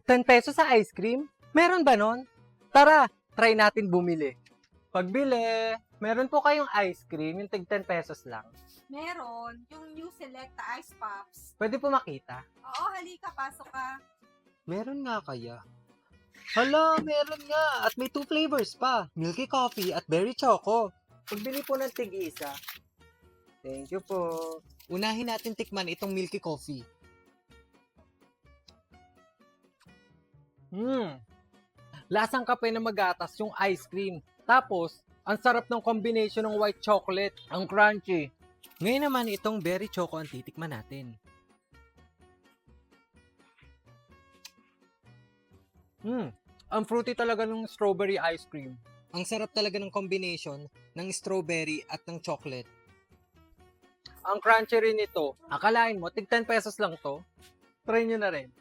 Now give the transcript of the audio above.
10 pesos sa ice cream? Meron ba nun? Tara, try natin bumili. Pagbili, meron po kayong ice cream, yung tig 10 pesos lang. Meron, yung New Selecta Ice Pops. Pwede po makita. Oo, halika, pasok ka. Meron nga kaya? Hala, meron nga. At may 2 flavors pa. Milky Coffee at Berry Choco. Pagbili po ng tig-isa. Thank you po. Unahin natin tikman itong Milky Coffee. Lasang kape na magatas yung ice cream. Tapos, ang sarap ng combination ng white chocolate. Ang crunchy. Ngayon naman itong Berry Choco ang titikman natin. Ang fruity talaga ng strawberry ice cream. Ang sarap talaga ng combination ng strawberry at ng chocolate. Ang crunchy rin ito. Akalain mo, tig 10 pesos lang to. Try nyo na rin.